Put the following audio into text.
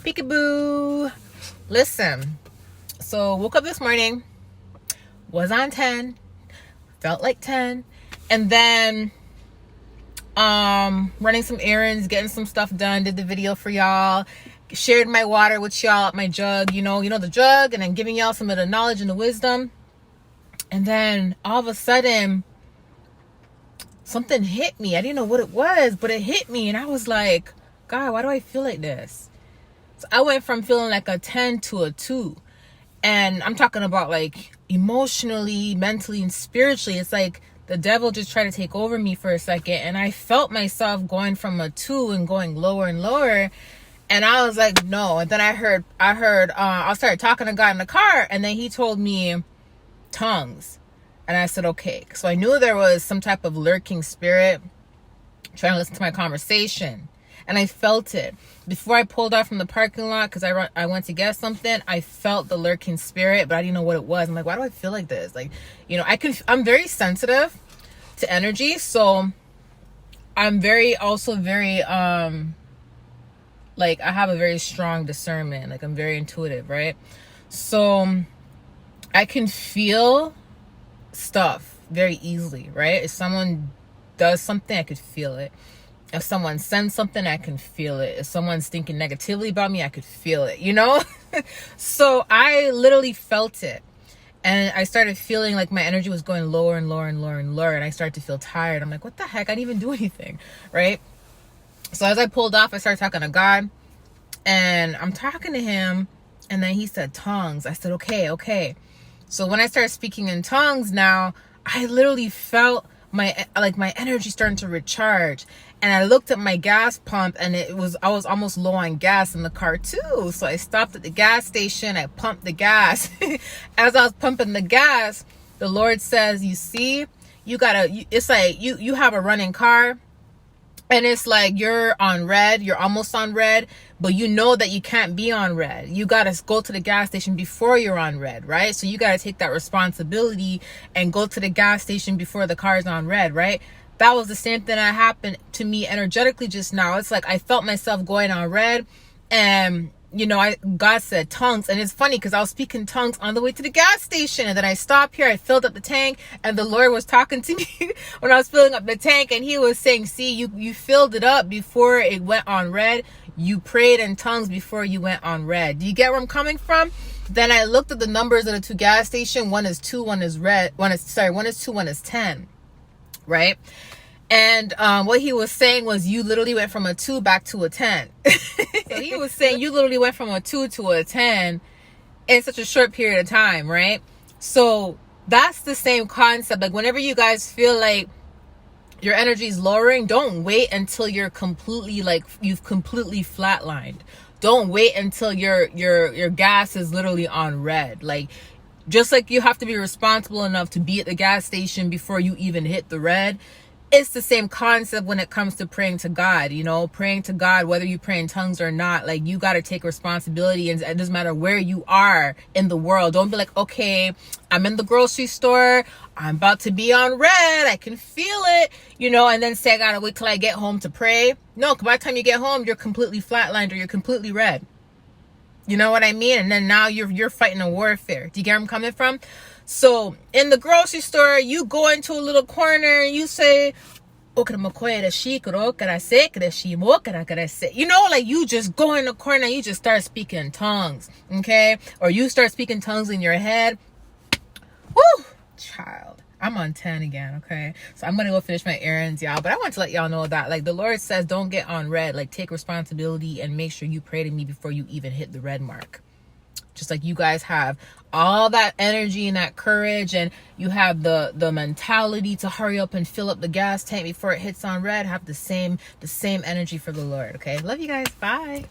Peekaboo. Listen, so woke up this morning, was on 10, felt like 10, and then running some errands, getting some stuff done, did the video for y'all, shared my water with y'all, my jug, you know the jug, and then giving y'all some of the knowledge and the wisdom. And then all of a sudden something hit me. I didn't know what it was, but it hit me, and I was like, God, why do I feel like this? So I went from feeling like a 10 to a 2. And I'm talking about like emotionally, mentally, and spiritually. It's like the devil just tried to take over me for a second. And I felt myself going from a 2 and going lower and lower. And I was like, no. And then I started talking to God in the car. And then he told me tongues. And I said, okay. So I knew there was some type of lurking spirit trying to listen to my conversation. And I felt it. Before I pulled off from the parking lot, because I went to get something, I felt the lurking spirit, but I didn't know what it was. I'm like, why do I feel like this? Like, I'm very sensitive to energy. So I'm very, I have a very strong discernment. Like, I'm very intuitive, right? So I can feel stuff very easily, right? If someone does something, I could feel it. If someone sends something, I can feel it. If someone's thinking negatively about me, I could feel it, So I literally felt it. And I started feeling like my energy was going lower and lower and lower and lower. And I started to feel tired. I'm like, what the heck? I didn't even do anything, right? So as I pulled off, I started talking to God. And I'm talking to him. And then he said tongues. I said, okay. So when I started speaking in tongues now, I literally felt my energy starting to recharge. And I looked at my gas pump, and I was almost low on gas in the car too. So I stopped at the gas station. I pumped the gas. As I was pumping the gas, the Lord says, you see, it's like you have a running car, and it's like you're on red, you're almost on red, but you know that you can't be on red. You got to go to the gas station before you're on red, right? So you got to take that responsibility and go to the gas station before the car's on red, right? That was the same thing that happened to me energetically just now. It's like I felt myself going on red, and God said tongues. And it's funny because I was speaking tongues on the way to the gas station, and then I stopped here, I filled up the tank, and the Lord was talking to me when I was filling up the tank, and he was saying, see, you filled it up before it went on red. You prayed in tongues before you went on red. Do you get where I'm coming from? Then I looked at the numbers of the two gas stations. One is 2, one is red. One is 2, one is 10. Right? And what he was saying was you literally went from a 2 back to a 10. So he was saying you literally went from a 2 to a 10 in such a short period of time, right? So that's the same concept. Like, whenever you guys feel like your energy is lowering, don't wait until you're completely, like, you've completely flatlined. Don't wait until your gas is literally on red. Like, just like you have to be responsible enough to be at the gas station before you even hit the red, it's the same concept when it comes to praying to God. Praying to God, whether you pray in tongues or not, like, you got to take responsibility, and it doesn't matter where you are in the world. Don't be like, okay, I'm in the grocery store, I'm about to be on red, I can feel it, and then say I gotta wait till I get home to pray. No, by the time you get home, you're completely flatlined or you're completely red. You know what I mean? And then now you're fighting a warfare. Do you get where I'm coming from? So in the grocery store, you go into a little corner and you say, like, you just go in the corner and you just start speaking in tongues. Okay? Or you start speaking tongues in your head. Woo! Child. I'm on 10 again, okay? So I'm going to go finish my errands, y'all. But I want to let y'all know that, like, the Lord says, don't get on red. Like, take responsibility and make sure you pray to me before you even hit the red mark. Just like you guys have all that energy and that courage, and you have the mentality to hurry up and fill up the gas tank before it hits on red, have the same energy for the Lord, okay? Love you guys. Bye.